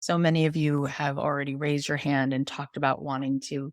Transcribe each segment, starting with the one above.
So many of you have already raised your hand and talked about wanting to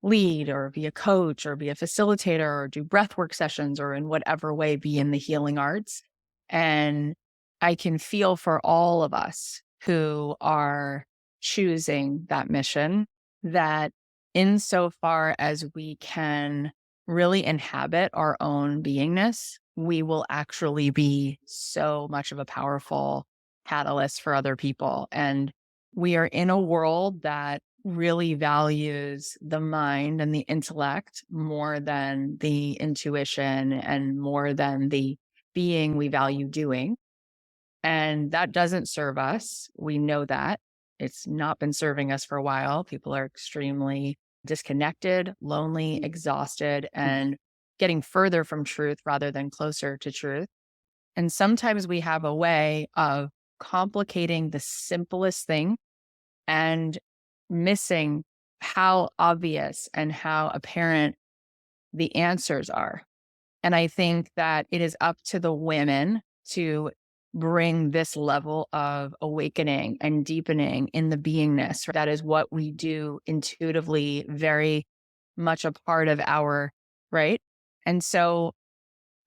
lead or be a coach or be a facilitator or do breathwork sessions or in whatever way be in the healing arts. And I can feel for all of us who are choosing that mission that insofar as we can really inhabit our own beingness, we will actually be so much of a powerful catalyst for other people. And we are in a world that really values the mind and the intellect more than the intuition and more than the being we value doing. And that doesn't serve us. We know that. It's not been serving us for a while. People are extremely disconnected, lonely, exhausted, and getting further from truth rather than closer to truth. And sometimes we have a way of complicating the simplest thing and missing how obvious and how apparent the answers are. And I think that it is up to the women to bring this level of awakening and deepening in the beingness. That is what we do intuitively, very much a part of our, right? And so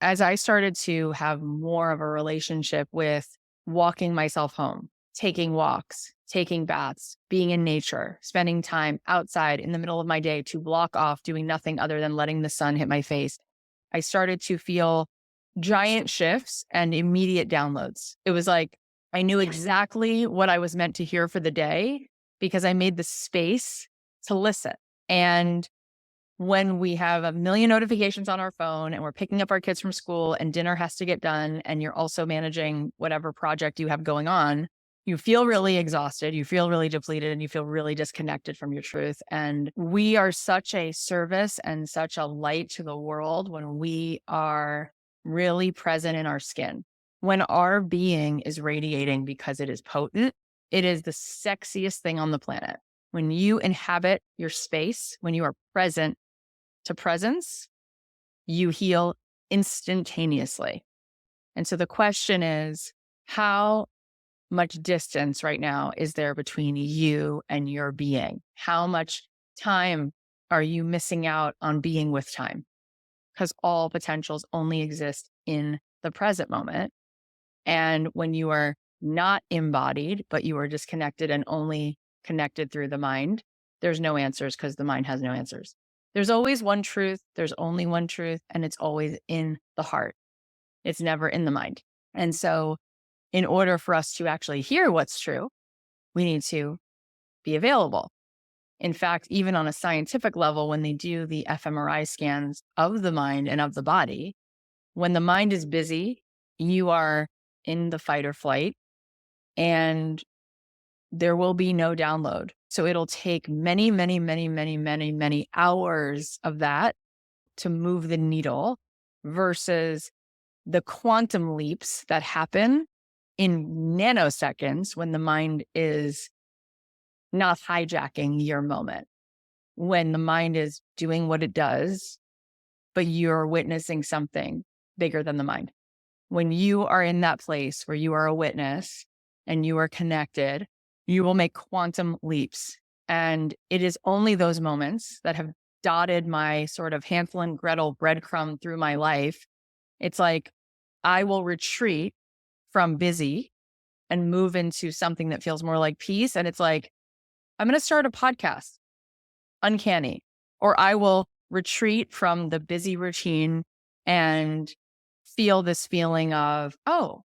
as I started to have more of a relationship with walking myself home, taking walks, taking baths, being in nature, spending time outside in the middle of my day to block off doing nothing other than letting the sun hit my face, I started to feel giant shifts and immediate downloads. It was like I knew exactly what I was meant to hear for the day because I made the space to listen. And when we have a million notifications on our phone and we're picking up our kids from school and dinner has to get done and you're also managing whatever project you have going on, you feel really exhausted, you feel really depleted, and you feel really disconnected from your truth. And we are such a service and such a light to the world when we are really present in our skin. When our being is radiating because it is potent, it is the sexiest thing on the planet. When you inhabit your space, when you are present to presence, you heal instantaneously. And so the question is, how much distance right now is there between you and your being? How much time are you missing out on being with time? Because all potentials only exist in the present moment. And when you are not embodied, but you are disconnected and only connected through the mind, there's no answers because the mind has no answers. There's always one truth. There's only one truth, and it's always in the heart. It's never in the mind. And so, in order for us to actually hear what's true, we need to be available. In fact, even on a scientific level, when they do the fMRI scans of the mind and of the body, when the mind is busy, you are in the fight or flight, and there will be no download. So it'll take many, many, many, many, many, many hours of that to move the needle versus the quantum leaps that happen in nanoseconds when the mind is not hijacking your moment, when the mind is doing what it does, but you're witnessing something bigger than the mind. When you are in that place where you are a witness and you are connected, you will make quantum leaps. And it is only those moments that have dotted my sort of Hansel and Gretel breadcrumb through my life. It's like I will retreat from busy and move into something that feels more like peace. And it's like, I'm going to start a podcast, uncanny, or I will retreat from the busy routine and feel this feeling of, oh,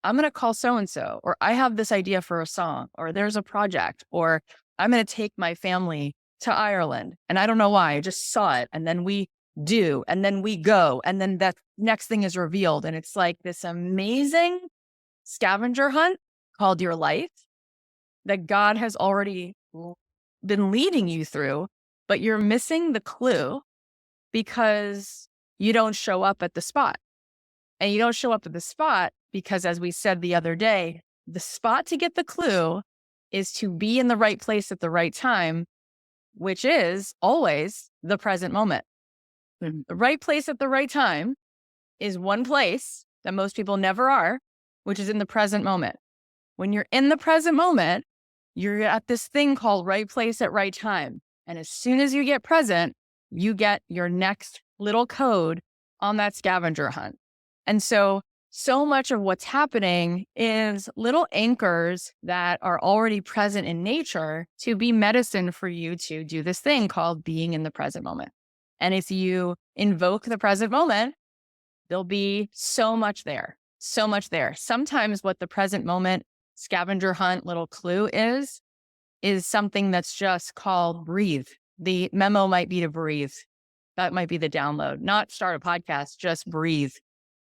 I'm going to call so-and-so, or I have this idea for a song, or there's a project, or I'm going to take my family to Ireland. And I don't know why, I just saw it. And then we do, and then we go, and then that next thing is revealed. And it's like this amazing scavenger hunt called your life that God has already been leading you through, but you're missing the clue because you don't show up at the spot. And you don't show up at the spot because, as we said the other day, the spot to get the clue is to be in the right place at the right time, which is always the present moment. The right place at the right time is one place that most people never are, which is in the present moment. When you're in the present moment, You're at this thing called right place at right time. And as soon as you get present, you get your next little code on that scavenger hunt. And so much of what's happening is little anchors that are already present in nature to be medicine for you to do this thing called being in the present moment. And if you invoke the present moment, there'll be so much there, so much there. Sometimes what the present moment scavenger hunt little clue is something that's just called breathe. The memo might be to breathe. That might be the download, not start a podcast, just breathe.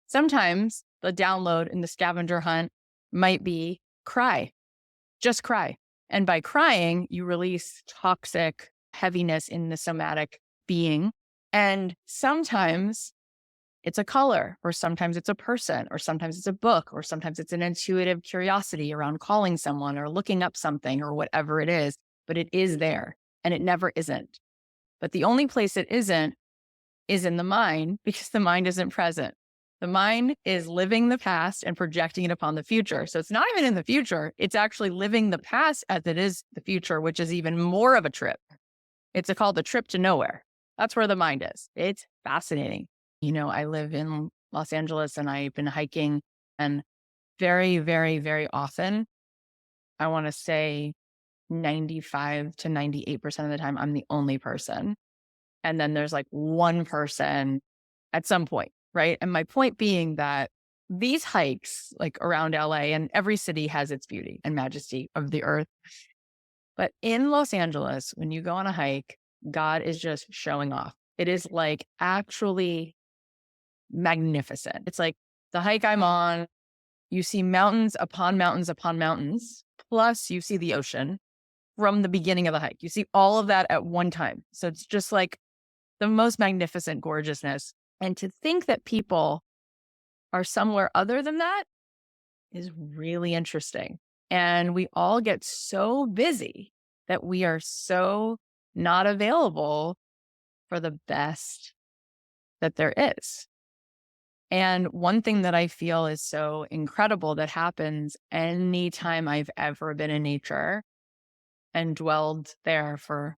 Sometimes the download in the scavenger hunt might be cry, just cry. And by crying, you release toxic heaviness in the somatic being. And sometimes it's a color, or sometimes it's a person, or sometimes it's a book, or sometimes it's an intuitive curiosity around calling someone or looking up something or whatever it is, but it is there and it never isn't. But the only place it isn't is in the mind, because the mind isn't present. The mind is living the past and projecting it upon the future. So it's not even in the future. It's actually living the past as it is the future, which is even more of a trip. It's called the trip to nowhere. That's where the mind is. It's fascinating. I live in Los Angeles and I've been hiking, and very, very, very often, I want to say 95 to 98% of the time, I'm the only person. And then there's like one person at some point, right? And my point being that these hikes, like around LA, and every city has its beauty and majesty of the earth. But in Los Angeles, when you go on a hike, God is just showing off. It is like actually magnificent. It's like the hike I'm on, you see mountains upon mountains upon mountains, plus you see the ocean from the beginning of the hike. You see all of that at one time. So it's just like the most magnificent gorgeousness. And to think that people are somewhere other than that is really interesting. And we all get so busy that we are so not available for the best that there is. And one thing that I feel is so incredible that happens anytime I've ever been in nature and dwelled there for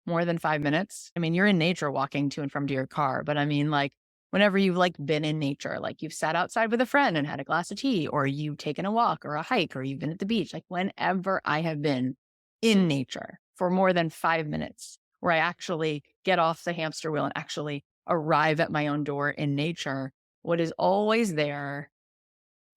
more than 5 minutes. I mean, you're in nature walking to and from to your car, but I mean, like, whenever you've like been in nature, like you've sat outside with a friend and had a glass of tea, or you've taken a walk or a hike, or you've been at the beach, like whenever I have been in nature for more than 5 minutes, where I actually get off the hamster wheel and actually arrive at my own door in nature, what is always there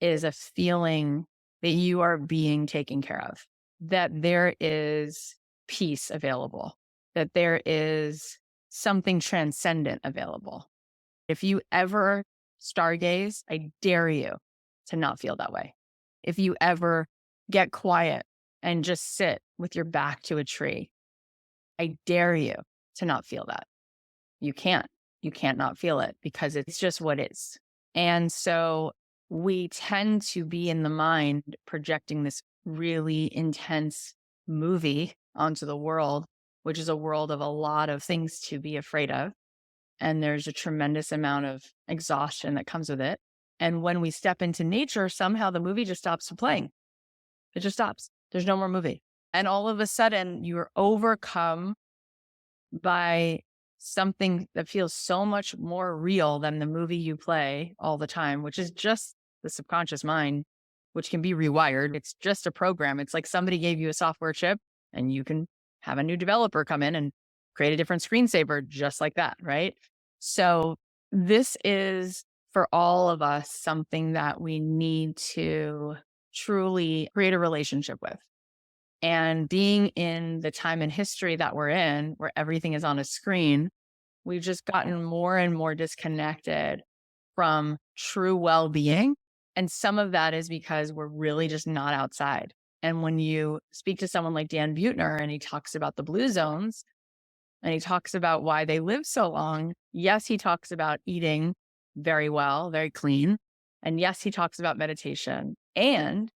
is a feeling that you are being taken care of, that there is peace available, that there is something transcendent available. If you ever stargaze, I dare you to not feel that way. If you ever get quiet and just sit with your back to a tree, I dare you to not feel that. You can't. You can't not feel it because it's just what is. And so we tend to be in the mind projecting this really intense movie onto the world, which is a world of a lot of things to be afraid of. And there's a tremendous amount of exhaustion that comes with it. And when we step into nature, somehow the movie just stops playing. It just stops. There's no more movie. And all of a sudden, you're overcome by something that feels so much more real than the movie you play all the time, which is just the subconscious mind, which can be rewired. It's just a program. It's like somebody gave you a software chip and you can have a new developer come in and create a different screensaver just like that, right? So this is for all of us something that we need to truly create a relationship with. And being in the time in history that we're in, where everything is on a screen, we've just gotten more and more disconnected from true well-being. And some of that is because we're really just not outside. And when you speak to someone like Dan Buettner and he talks about the blue zones and he talks about why they live so long, yes, he talks about eating very well, very clean. And yes, he talks about meditation. And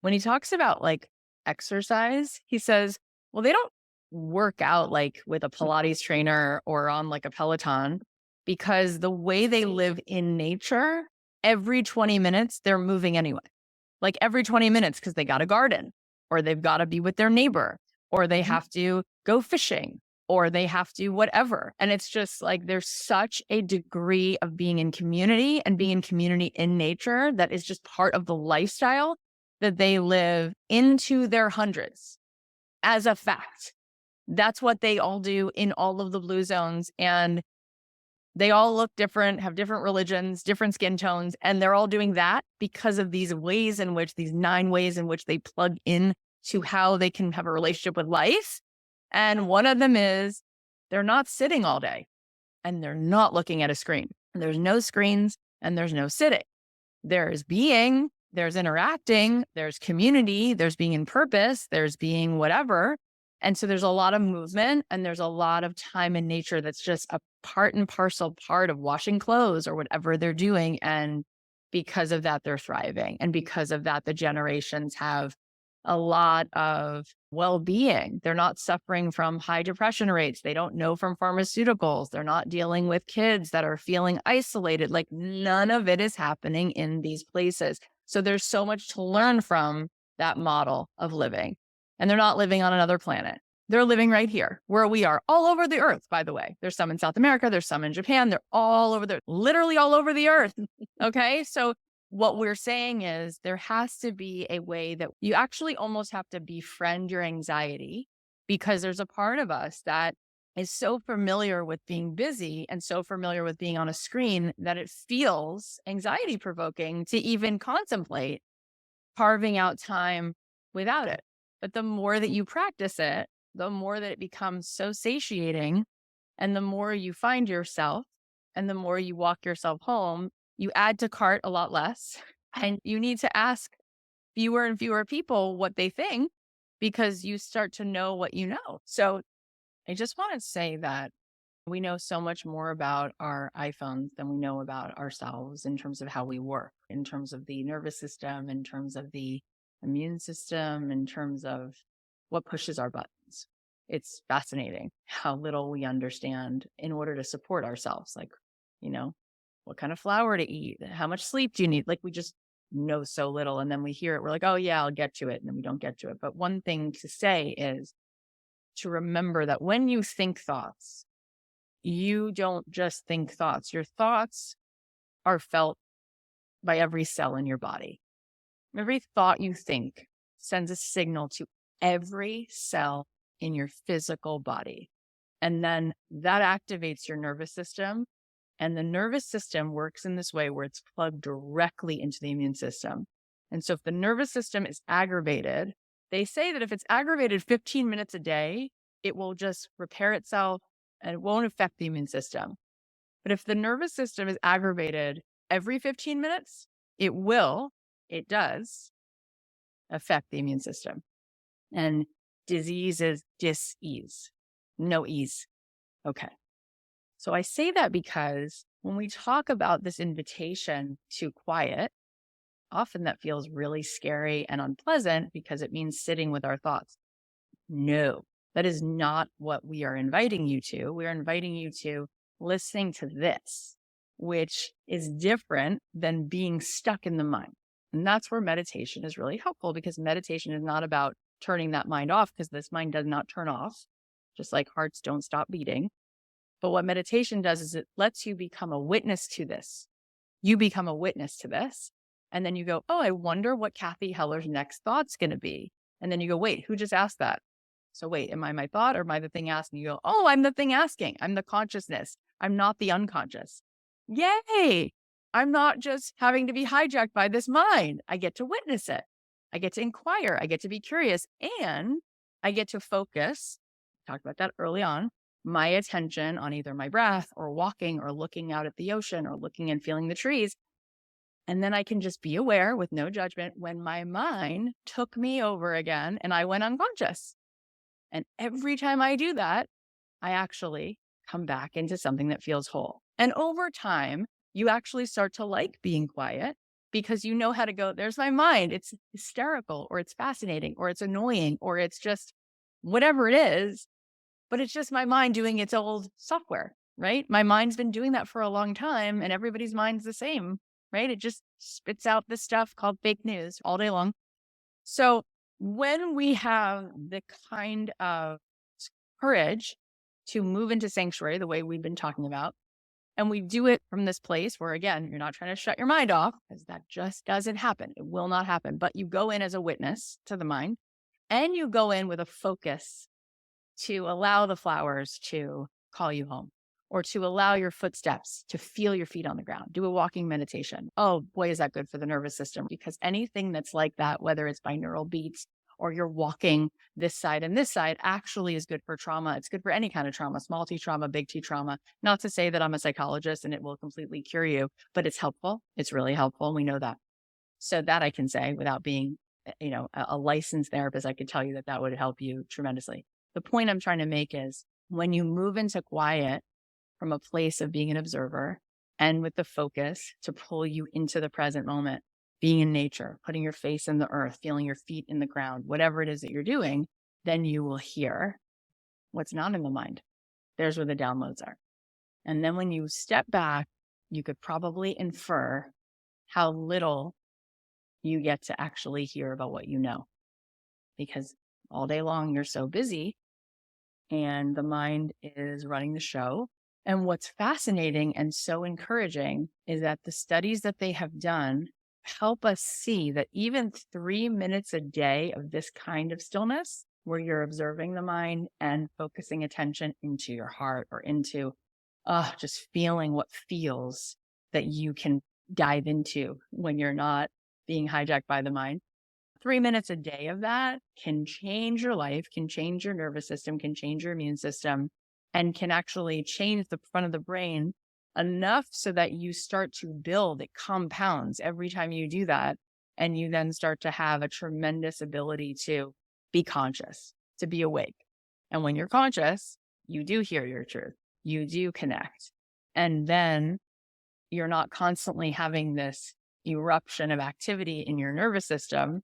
when he talks about like exercise, he says, well, they don't work out like with a Pilates trainer or on like a Peloton because the way they live in nature, every 20 minutes, they're moving anyway. Like every 20 minutes because they got a garden or they've got to be with their neighbor, or they have to go fishing, or they have to whatever. And it's just like there's such a degree of being in community and being in community in nature that is just part of the lifestyle that they live into their hundreds as a fact. That's what they all do in all of the blue zones. And they all look different, have different religions, different skin tones, and they're all doing that because of these 9 ways in which they plug in to how they can have a relationship with life. And one of them is they're not sitting all day and they're not looking at a screen. There's no screens and there's no sitting. There's being, there's interacting, there's community, there's being in purpose, there's being whatever. And so there's a lot of movement and there's a lot of time in nature that's just a part and parcel part of washing clothes or whatever they're doing. And because of that, they're thriving. And because of that, the generations have a lot of well-being. They're not suffering from high depression rates. They don't know from pharmaceuticals. They're not dealing with kids that are feeling isolated. Like none of it is happening in these places. So there's so much to learn from that model of living. And they're not living on another planet. They're living right here where we are, all over the earth, by the way. There's some in South America. There's some in Japan. They're all over literally all over the earth. Okay. So what we're saying is there has to be a way that you actually almost have to befriend your anxiety, because there's a part of us that is so familiar with being busy and so familiar with being on a screen that it feels anxiety provoking to even contemplate carving out time without it. But the more that you practice it, the more that it becomes so satiating, and the more you find yourself and the more you walk yourself home, you add to cart a lot less, and you need to ask fewer and fewer people what they think because you start to know what you know. So I just want to say that we know so much more about our iPhones than we know about ourselves in terms of how we work, in terms of the nervous system, in terms of the immune system, in terms of what pushes our buttons. It's fascinating how little we understand in order to support ourselves. Like, what kind of flour to eat? How much sleep do you need? Like, we just know so little. And then we hear it. We're like, oh, yeah, I'll get to it. And then we don't get to it. But one thing to say is to remember that when you think thoughts, you don't just think thoughts. Your thoughts are felt by every cell in your body. Every thought you think sends a signal to every cell in your physical body. And then that activates your nervous system. And the nervous system works in this way where it's plugged directly into the immune system. And so if the nervous system is aggravated, they say that if it's aggravated 15 minutes a day, it will just repair itself and it won't affect the immune system. But if the nervous system is aggravated every 15 minutes, it does affect the immune system. And disease is dis-ease, no ease. Okay. So I say that because when we talk about this invitation to quiet, often that feels really scary and unpleasant because it means sitting with our thoughts. No, that is not what we are inviting you to. We are inviting you to listening to this, which is different than being stuck in the mind. And that's where meditation is really helpful, because meditation is not about turning that mind off, because this mind does not turn off, just like hearts don't stop beating. But what meditation does is it lets you become a witness to this. You become a witness to this. And then you go, oh, I wonder what Cathy Heller's next thought's going to be. And then you go, wait, who just asked that? So wait, am I my thought or am I the thing asking? You go, oh, I'm the thing asking. I'm the consciousness. I'm not the unconscious. Yay. I'm not just having to be hijacked by this mind. I get to witness it. I get to inquire. I get to be curious. And I get to focus, talked about that early on, my attention on either my breath or walking or looking out at the ocean or looking and feeling the trees. And then I can just be aware with no judgment when my mind took me over again and I went unconscious. And every time I do that, I actually come back into something that feels whole. And over time, you actually start to like being quiet because you know how to go, there's my mind. It's hysterical, or it's fascinating, or it's annoying, or it's just whatever it is. But it's just my mind doing its old software, right? My mind's been doing that for a long time, and everybody's mind's the same, right? It just spits out this stuff called fake news all day long. So When we have the kind of courage to move into sanctuary, the way we've been talking about, and we do it from this place where, again, you're not trying to shut your mind off because that just doesn't happen. It will not happen. But you go in as a witness to the mind and you go in with a focus to allow the flowers to call you home or to allow your footsteps to feel your feet on the ground. Do a walking meditation. Oh boy, is that good for the nervous system, because anything that's like that, whether it's binaural beats or you're walking this side and this side, actually is good for trauma. It's good for any kind of trauma, small T trauma, big T trauma. Not to say that I'm a psychologist and it will completely cure you, but it's helpful. It's really helpful. We know that. So that I can say without being, a licensed therapist, I could tell you that that would help you tremendously. The point I'm trying to make is when you move into quiet from a place of being an observer and with the focus to pull you into the present moment, being in nature, putting your face in the earth, feeling your feet in the ground, whatever it is that you're doing, then you will hear what's not in the mind. There's where the downloads are. And then when you step back, you could probably infer how little you get to actually hear about what you know, because all day long you're so busy and the mind is running the show. And what's fascinating and so encouraging is that the studies that they have done help us see that even 3 minutes a day of this kind of stillness, where you're observing the mind and focusing attention into your heart or into just feeling what feels that you can dive into when you're not being hijacked by the mind. 3 minutes a day of that can change your life, can change your nervous system, can change your immune system, and can actually change the front of the brain enough so that you start to build, it compounds every time you do that. And you then start to have a tremendous ability to be conscious, to be awake. And when you're conscious, you do hear your truth, you do connect. And then you're not constantly having this eruption of activity in your nervous system.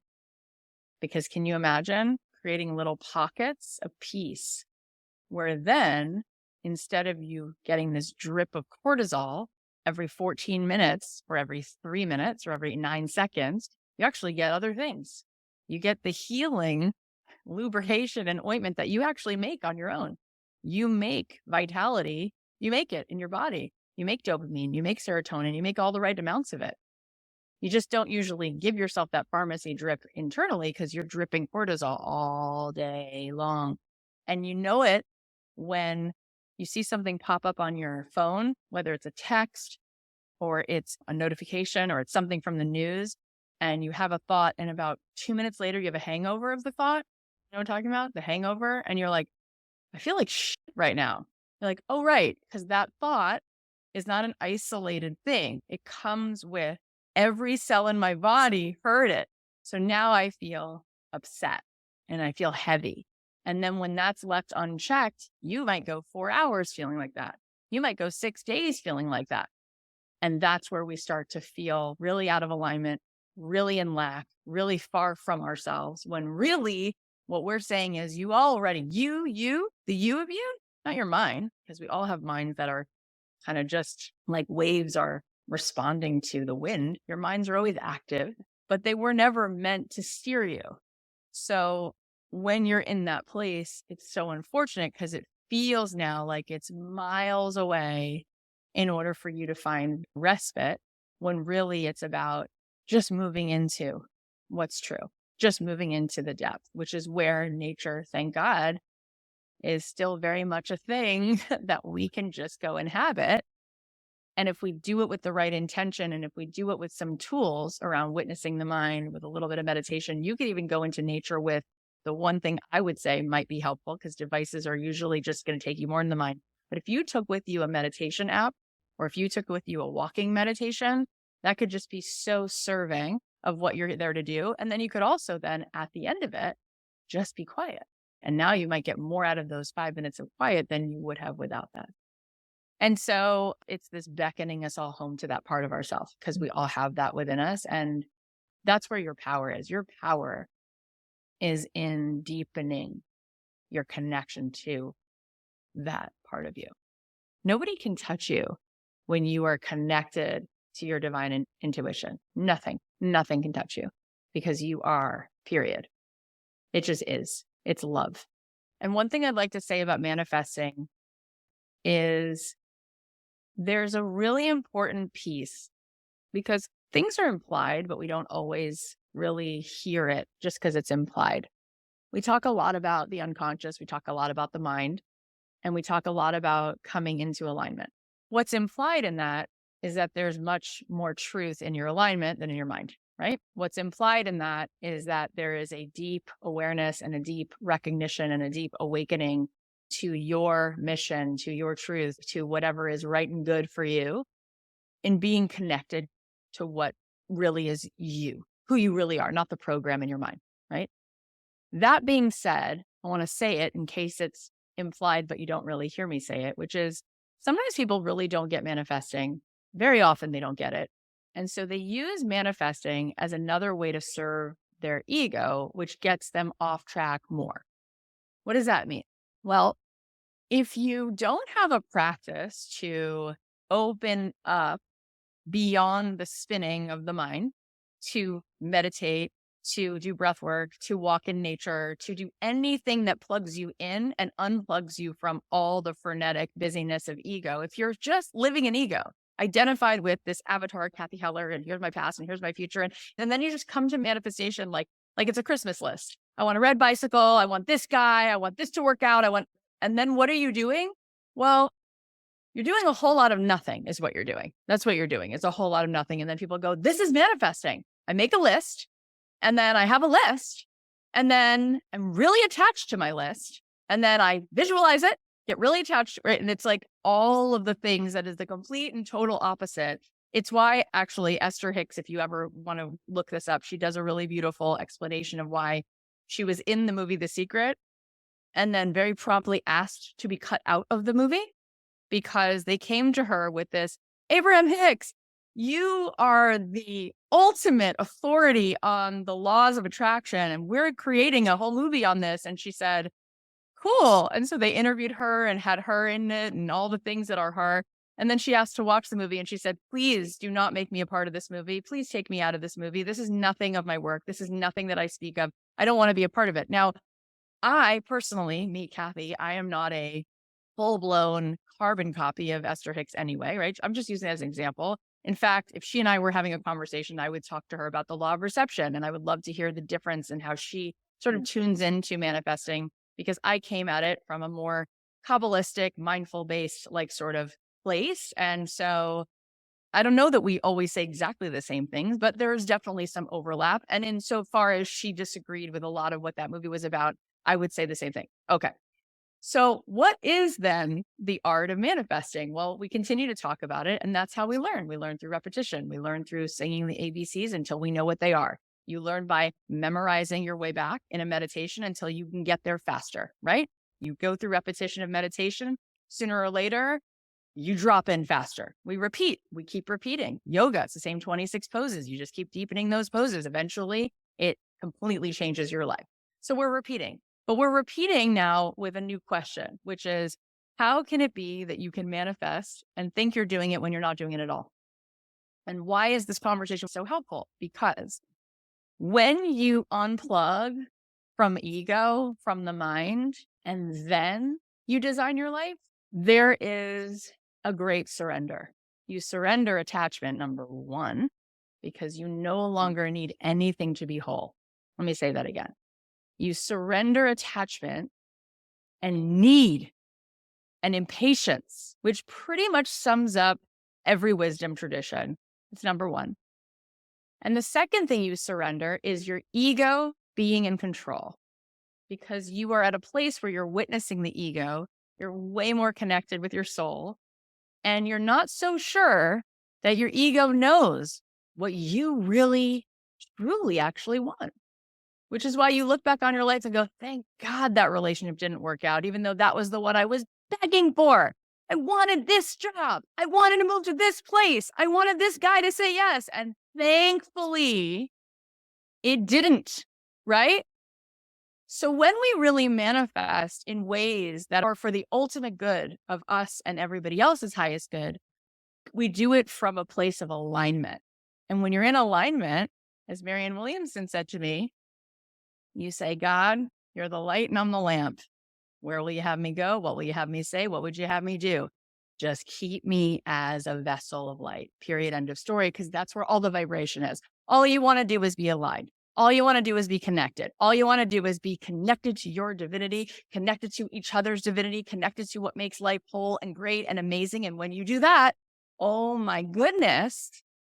Because can you imagine creating little pockets of peace where then instead of you getting this drip of cortisol every 14 minutes or every 3 minutes or every 9 seconds, you actually get other things. You get the healing lubrication and ointment that you actually make on your own. You make vitality, you make it in your body. You make dopamine, you make serotonin, you make all the right amounts of it. You just don't usually give yourself that pharmacy drip internally because you're dripping cortisol all day long. And you know it when you see something pop up on your phone, whether it's a text or it's a notification or it's something from the news, and you have a thought, and about 2 minutes later, you have a hangover of the thought. You know what I'm talking about? The hangover. And you're like, I feel like shit right now. You're like, oh, right. Because that thought is not an isolated thing. It comes with every cell in my body heard it. So now I feel upset and I feel heavy. And then when that's left unchecked, you might go 4 hours feeling like that. You might go 6 days feeling like that. And that's where we start to feel really out of alignment, really in lack, really far from ourselves, when really what we're saying is you already, the you of you, not your mind, because we all have minds that are kind of just like waves are responding to the wind. Your minds are always active, but they were never meant to steer you. So when you're in that place, it's so unfortunate because it feels now like it's miles away in order for you to find respite, when really it's about just moving into what's true, just moving into the depth, which is where nature, thank God, is still very much a thing that we can just go inhabit. And if we do it with the right intention, and if we do it with some tools around witnessing the mind with a little bit of meditation, you could even go into nature with the one thing I would say might be helpful, because devices are usually just going to take you more in the mind. But if you took with you a meditation app, or if you took with you a walking meditation, that could just be so serving of what you're there to do. And then you could also then at the end of it, just be quiet. And now you might get more out of those 5 minutes of quiet than you would have without that. And so it's this beckoning us all home to that part of ourselves, because we all have that within us. And that's where your power is. Your power is in deepening your connection to that part of you. Nobody can touch you when you are connected to your divine intuition. Nothing can touch you, because you are, period. It just is. It's love. And one thing I'd like to say about manifesting is there's a really important piece because things are implied, but we don't always really hear it just because it's implied. We talk a lot about the unconscious, we talk a lot about the mind, and we talk a lot about coming into alignment. What's implied in that is that there's much more truth in your alignment than in your mind, right? What's implied in that is that there is a deep awareness and a deep recognition and a deep awakening to your mission, to your truth, to whatever is right and good for you in being connected to what really is you, who you really are, not the program in your mind, right? That being said, I want to say it in case it's implied, but you don't really hear me say it, which is sometimes people really don't get manifesting. Very often they don't get it. And so they use manifesting as another way to serve their ego, which gets them off track more. What does that mean? Well, if you don't have a practice to open up beyond the spinning of the mind, to meditate, to do breath work, to walk in nature, to do anything that plugs you in and unplugs you from all the frenetic busyness of ego. If you're just living in ego, identified with this avatar, Cathy Heller, and here's my past and here's my future. And then you just come to manifestation like it's a Christmas list. I want a red bicycle. I want this guy. I want this to work out. And then what are you doing? Well, you're doing a whole lot of nothing is what you're doing. That's what you're doing. It's a whole lot of nothing. And then people go, this is manifesting. I make a list and then I have a list and then I'm really attached to my list. And then I visualize it, get really attached, right? And it's like all of the things that is the complete and total opposite. It's why actually Esther Hicks, if you ever want to look this up, she does a really beautiful explanation of why she was in the movie The Secret and then very promptly asked to be cut out of the movie. Because they came to her with this, Abraham Hicks, you are the ultimate authority on the laws of attraction, and we're creating a whole movie on this. And she said, cool. And so they interviewed her and had her in it and all the things that are her. And then she asked to watch the movie and she said, please do not make me a part of this movie. Please take me out of this movie. This is nothing of my work. This is nothing that I speak of. I don't want to be a part of it. Now, I personally, meet Cathy, I am not a full-blown carbon copy of Esther Hicks anyway, right? I'm just using it as an example. In fact, if she and I were having a conversation, I would talk to her about the law of reception, and I would love to hear the difference in how she sort of tunes into manifesting, because I came at it from a more Kabbalistic, mindful-based, like sort of place. And so I don't know that we always say exactly the same things, but there's definitely some overlap. And insofar as she disagreed with a lot of what that movie was about, I would say the same thing. Okay. So what is then the art of manifesting? Well, we continue to talk about it, and that's how we learn. We learn through repetition. We learn through singing the ABCs until we know what they are. You learn by memorizing your way back in a meditation until you can get there faster, right? You go through repetition of meditation. Sooner or later, you drop in faster. We repeat. We keep repeating. Yoga, it's the same 26 poses. You just keep deepening those poses. Eventually, it completely changes your life. So we're repeating. But we're repeating now with a new question, which is, how can it be that you can manifest and think you're doing it when you're not doing it at all? And why is this conversation so helpful? Because when you unplug from ego, from the mind, and then you design your life, there is a great surrender. You surrender attachment, number one, because you no longer need anything to be whole. Let me say that again. You surrender attachment and need and impatience, which pretty much sums up every wisdom tradition. It's number one. And the second thing you surrender is your ego being in control, because you are at a place where you're witnessing the ego. You're way more connected with your soul, and you're not so sure that your ego knows what you really, truly actually want. Which is why you look back on your life and go, thank God that relationship didn't work out, even though that was the one I was begging for. I wanted this job. I wanted to move to this place. I wanted this guy to say yes. And thankfully, it didn't, right? So when we really manifest in ways that are for the ultimate good of us and everybody else's highest good, we do it from a place of alignment. And when you're in alignment, as Marianne Williamson said to me, You say, God, you're the light and I'm the lamp. Where will you have me go? What will you have me say? What would you have me do? Just keep me as a vessel of light, period, end of story, because that's where all the vibration is. All you want to do is be aligned. All you want to do is be connected. All you want to do is be connected to your divinity, connected to each other's divinity, connected to what makes life whole and great and amazing. And when you do that, oh my goodness,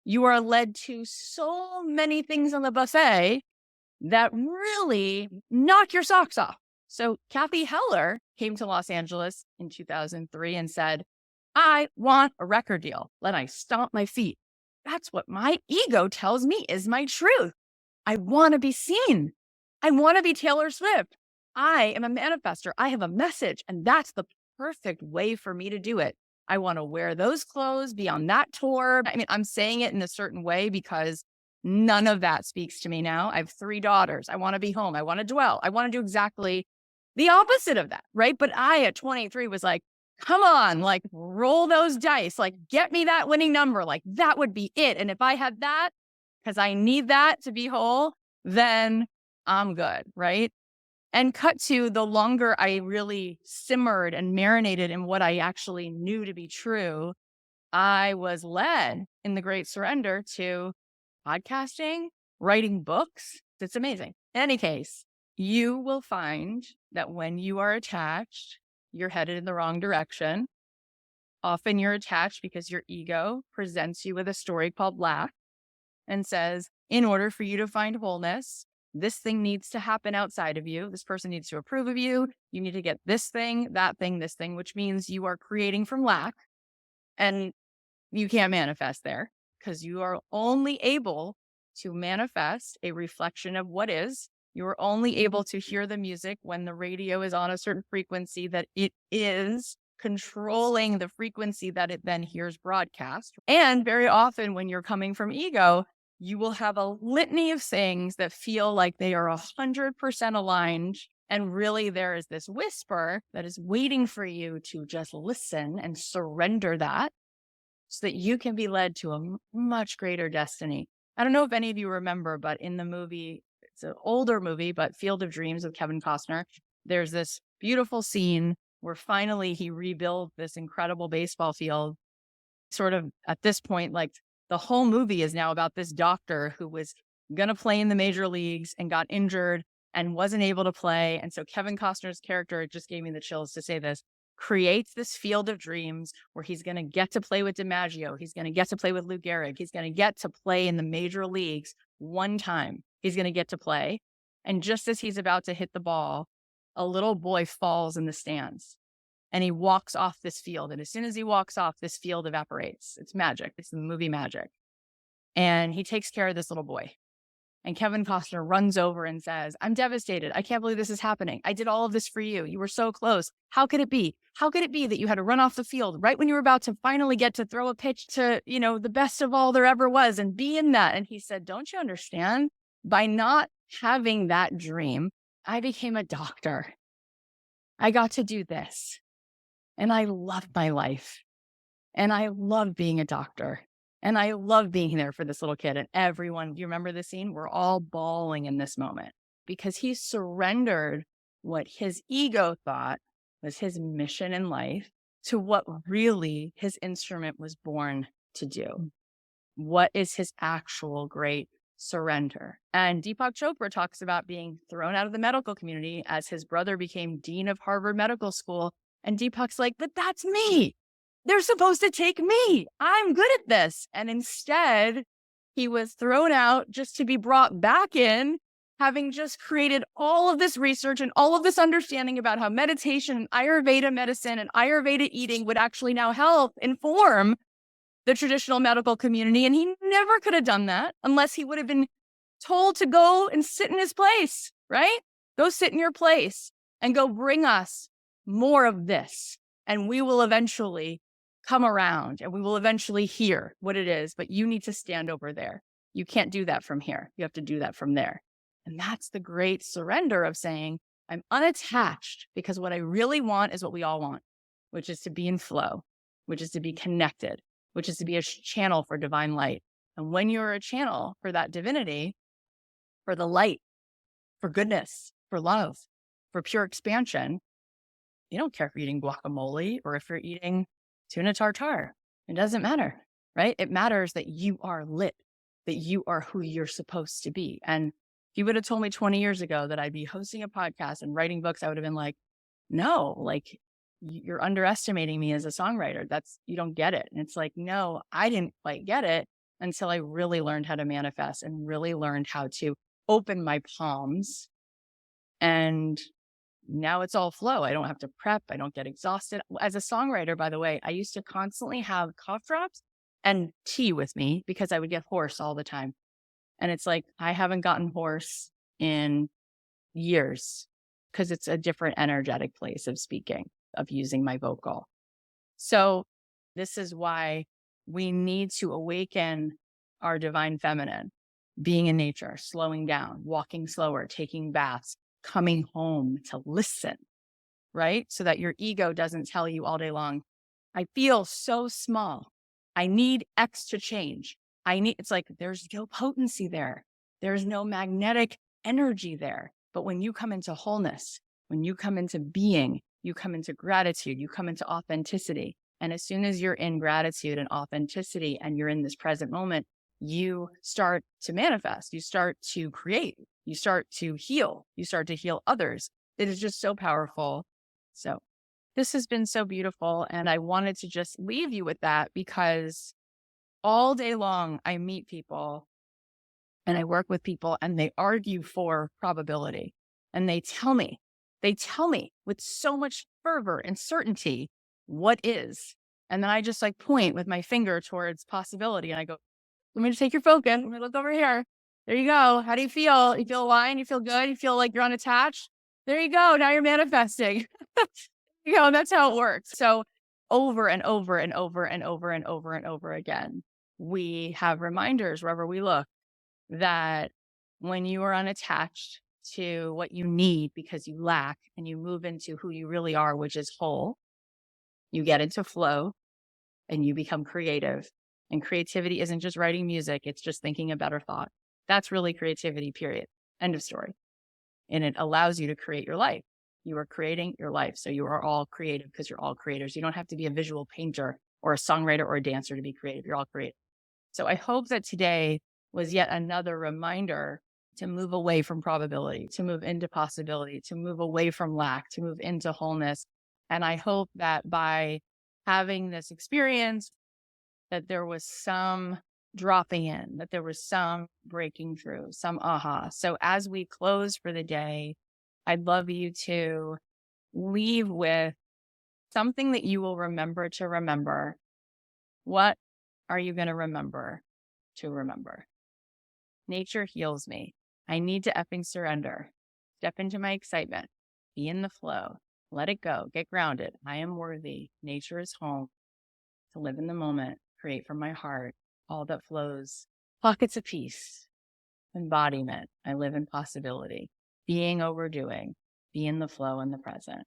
you are led to so many things on the buffet that really knock your socks off. So Cathy Heller came to Los Angeles in 2003 and said, I want a record deal. Then I stomp my feet. That's what my ego tells me is my truth. I want to be seen. I want to be Taylor Swift. I am a manifester. I have a message, and that's the perfect way for me to do it. I want to wear those clothes, be on that tour. I mean, I'm saying it in a certain way because none of that speaks to me now. I have 3 daughters. I want to be home. I want to dwell. I want to do exactly the opposite of that, right? But I, at 23, was like, come on, like roll those dice, like get me that winning number. Like that would be it. And if I had that, because I need that to be whole, then I'm good, right? And cut to the longer I really simmered and marinated in what I actually knew to be true, I was led in the Great Surrender to podcasting, writing books. It's amazing. In any case, you will find that when you are attached, you're headed in the wrong direction. Often you're attached because your ego presents you with a story called lack and says, in order for you to find wholeness, this thing needs to happen outside of you. This person needs to approve of you. You need to get this thing, that thing, this thing, which means you are creating from lack. And you can't manifest there because you are only able to manifest a reflection of what is. You are only able to hear the music when the radio is on a certain frequency that it is controlling the frequency that it then hears broadcast. And very often when you're coming from ego, you will have a litany of things that feel like they are 100% aligned. And really there is this whisper that is waiting for you to just listen and surrender that, so that you can be led to a much greater destiny. I don't know if any of you remember, but in the movie, it's an older movie, but Field of Dreams with Kevin Costner, there's this beautiful scene where finally he rebuilt this incredible baseball field. Sort of at this point, like the whole movie is now about this doctor who was going to play in the major leagues and got injured and wasn't able to play. And so Kevin Costner's character, it just gave me the chills to say this, creates this field of dreams where he's going to get to play with DiMaggio. He's going to get to play with Lou Gehrig. He's going to get to play in the major leagues one time. He's going to get to play. And just as he's about to hit the ball, a little boy falls in the stands and he walks off this field. And as soon as he walks off, this field evaporates. It's magic. It's the movie magic. And he takes care of this little boy. And Kevin Costner runs over and says, I'm devastated. I can't believe this is happening. I did all of this for you. You were so close. How could it be? How could it be that you had to run off the field right when you were about to finally get to throw a pitch to, the best of all there ever was and be in that? And he said, don't you understand? By not having that dream, I became a doctor. I got to do this. And I loved my life. And I love being a doctor. And I love being there for this little kid. And everyone, do you remember the scene? We're all bawling in this moment because he surrendered what his ego thought was his mission in life to what really his instrument was born to do. What is his actual great surrender? And Deepak Chopra talks about being thrown out of the medical community as his brother became dean of Harvard Medical School. And Deepak's like, but that's me. They're supposed to take me. I'm good at this. And instead, he was thrown out just to be brought back in, having just created all of this research and all of this understanding about how meditation and Ayurveda medicine and Ayurveda eating would actually now help inform the traditional medical community. And he never could have done that unless he would have been told to go and sit in his place, right? Go sit in your place and go bring us more of this. And we will eventually come around and we will eventually hear what it is, but you need to stand over there. You can't do that from here. You have to do that from there. And that's the great surrender of saying, I'm unattached because what I really want is what we all want, which is to be in flow, which is to be connected, which is to be a channel for divine light. And when you're a channel for that divinity, for the light for goodness, for love, for pure expansion. You don't care if you're eating guacamole or if you're eating tuna tartare. It doesn't matter, right? It matters that you are lit, that you are who you're supposed to be. And if you would have told me 20 years ago that I'd be hosting a podcast and writing books, I would have been like, no, like you're underestimating me as a songwriter. You don't get it. And it's like, no, I didn't quite get it until I really learned how to manifest and really learned how to open my palms. And now it's all flow. I don't have to prep. I don't get exhausted. As a songwriter, by the way, I used to constantly have cough drops and tea with me because I would get hoarse all the time. And it's like, I haven't gotten hoarse in years because it's a different energetic place of speaking, of using my vocal. So this is why we need to awaken our divine feminine, being in nature, slowing down, walking slower, taking baths, coming home to listen, right? So that your ego doesn't tell you all day long, I feel so small. I need X to change. It's like, there's no potency there. There's no magnetic energy there. But when you come into wholeness, when you come into being, you come into gratitude, you come into authenticity. And as soon as you're in gratitude and authenticity and you're in this present moment, you start to manifest, you start to create, you start to heal, you start to heal others. It is just so powerful. So this has been so beautiful. And I wanted to just leave you with that because all day long, I meet people and I work with people and they argue for probability. And they tell me with so much fervor and certainty what is. And then I just like point with my finger towards possibility. And I go, let me just take your focus. Let me look over here. There you go. How do you feel? You feel aligned? You feel good? You feel like you're unattached? There you go. Now you're manifesting. That's how it works. So over and over and over and over and over and over again, we have reminders wherever we look that when you are unattached to what you need because you lack and you move into who you really are, which is whole, you get into flow and you become creative. And creativity isn't just writing music. It's just thinking a better thought. That's really creativity, period. End of story. And it allows you to create your life. You are creating your life. So you are all creative because you're all creators. You don't have to be a visual painter or a songwriter or a dancer to be creative. You're all creative. So I hope that today was yet another reminder to move away from probability, to move into possibility, to move away from lack, to move into wholeness. And I hope that by having this experience, that there was some dropping in, that there was some breaking through, some aha. So as we close for the day, I'd love you to leave with something that you will remember to remember. What are you going to remember to remember? Nature heals me. I need to effing surrender. Step into my excitement. Be in the flow. Let it go. Get grounded. I am worthy. Nature is home. To live in the moment. Create from my heart. All that flows. Pockets of peace. Embodiment. I live in possibility. Being over doing. Be in the flow in the present.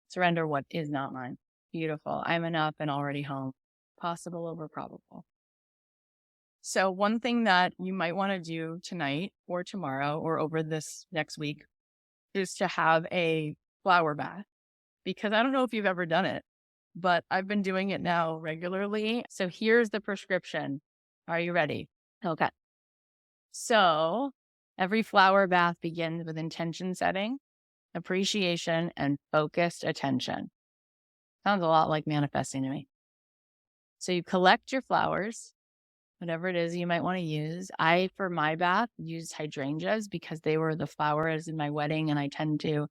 Surrender what is not mine. Beautiful. I'm enough and already home. Possible over probable. So one thing that you might want to do tonight or tomorrow or over this next week is to have a flower bath, because I don't know if you've ever done it, but I've been doing it now regularly. So here's the prescription. Are you ready? Okay. So every flower bath begins with intention setting, appreciation, and focused attention. Sounds a lot like manifesting to me. So you collect your flowers, whatever it is you might want to use. I, for my bath, use hydrangeas because they were the flowers in my wedding, and I tend to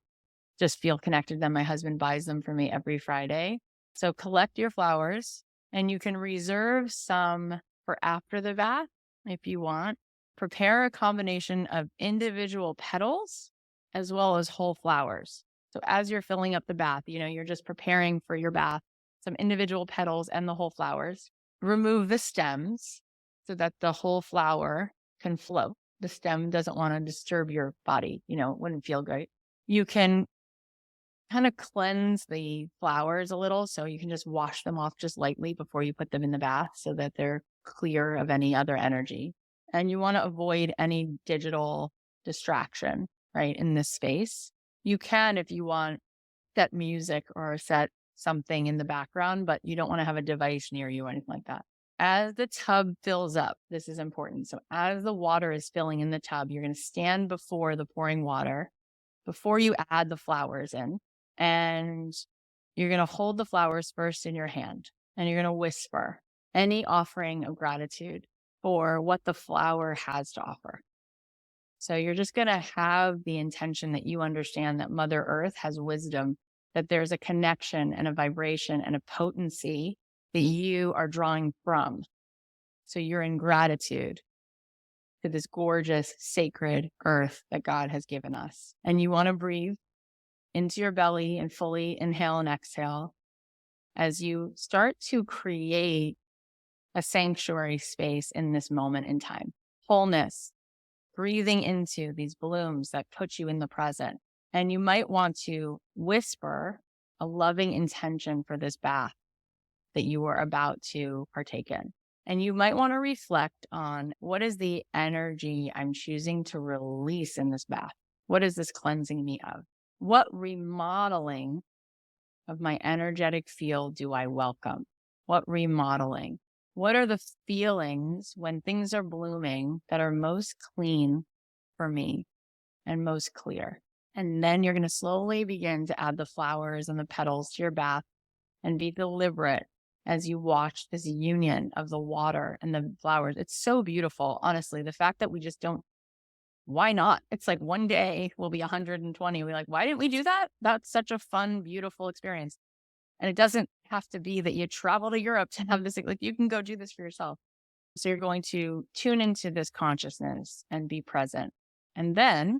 just feel connected to them. My husband buys them for me every Friday. So collect your flowers, and you can reserve some for after the bath if you want. Prepare a combination of individual petals as well as whole flowers. So as you're filling up the bath, you're just preparing for your bath, some individual petals and the whole flowers. Remove the stems so that the whole flower can float. The stem doesn't want to disturb your body. It wouldn't feel great. You can kind of cleanse the flowers a little. So you can just wash them off just lightly before you put them in the bath so that they're clear of any other energy. And you want to avoid any digital distraction. right, in this space. You can, if you want, set music or set something in the background, but you don't want to have a device near you or anything like that. As the tub fills up, this is important. So as the water is filling in the tub, you're going to stand before the pouring water before you add the flowers in. And you're going to hold the flowers first in your hand and you're going to whisper any offering of gratitude for what the flower has to offer. So you're just going to have the intention that you understand that Mother Earth has wisdom, that there's a connection and a vibration and a potency that you are drawing from. So you're in gratitude to this gorgeous, sacred earth that God has given us. And you want to breathe into your belly and fully inhale and exhale as you start to create a sanctuary space in this moment in time. Wholeness, breathing into these blooms that put you in the present. And you might want to whisper a loving intention for this bath that you are about to partake in. And you might want to reflect on what is the energy I'm choosing to release in this bath? What is this cleansing me of? What remodeling of my energetic field do I welcome? What remodeling? What are the feelings when things are blooming that are most clean for me and most clear? And then you're going to slowly begin to add the flowers and the petals to your bath and be deliberate as you watch this union of the water and the flowers. It's so beautiful, honestly. The fact that we just don't, why not? It's like one day we'll be 120. We're like, why didn't we do that? That's such a fun, beautiful experience. And it doesn't have to be that you travel to Europe to have this, like you can go do this for yourself. So you're going to tune into this consciousness and be present. And then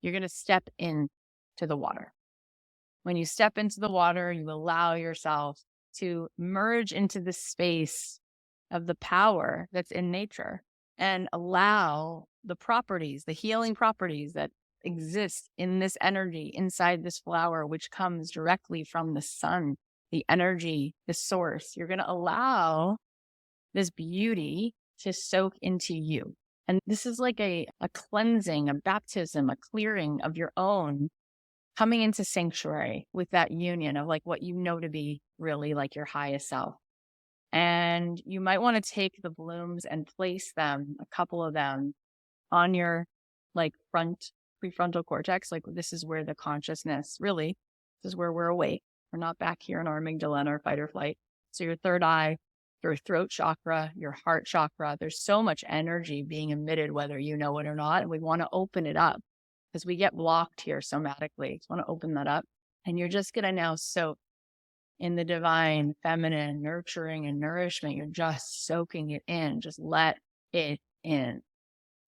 you're going to step into the water. When you step into the water, you allow yourself to merge into the space of the power that's in nature and allow the properties, the healing properties that exist in this energy inside this flower, which comes directly from the sun, the energy, the source. You're going to allow this beauty to soak into you. And this is like a cleansing, a baptism, a clearing of your own coming into sanctuary with that union of like what you know to be really like your highest self. And you might want to take the blooms and place them, a couple of them, on your like prefrontal cortex. Like this is where the consciousness really, this is where we're awake. We're not back here in our amygdala and our fight or flight. So your third eye, your throat chakra, your heart chakra, there's so much energy being emitted, whether you know it or not. And we want to open it up because we get blocked here somatically. So want to open that up. And you're just going to now soak in the divine, feminine, nurturing, and nourishment. You're just soaking it in. Just let it in.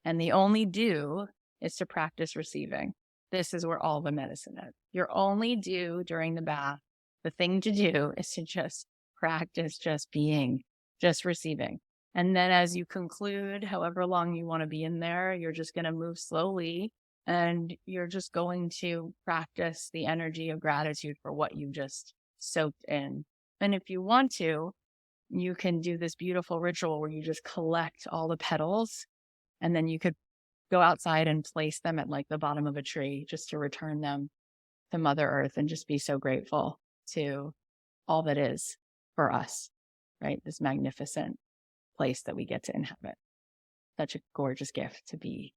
And the only do is to practice receiving. This is where all the medicine is. Your only do during the bath, the thing to do is to just practice just being, just receiving. And then as you conclude, however long you want to be in there, you're just going to move slowly and you're just going to practice the energy of gratitude for what you just soaked in. And if you want to, you can do this beautiful ritual where you just collect all the petals and then you could go outside and place them at like the bottom of a tree just to return them to Mother Earth and just be so grateful to all that is for us, right? This magnificent place that we get to inhabit. Such a gorgeous gift to be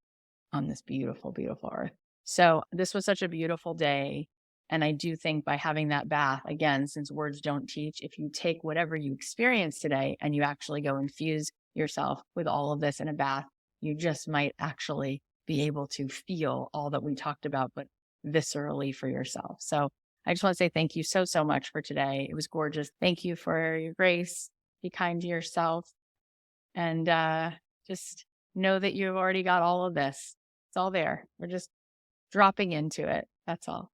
on this beautiful, beautiful earth. So this was such a beautiful day. And I do think by having that bath, again, since words don't teach, if you take whatever you experienced today and you actually go infuse yourself with all of this in a bath, you just might actually be able to feel all that we talked about, but viscerally for yourself. So I just want to say thank you so, so much for today. It was gorgeous. Thank you for your grace. Be kind to yourself and just know that you've already got all of this. It's all there. We're just dropping into it. That's all.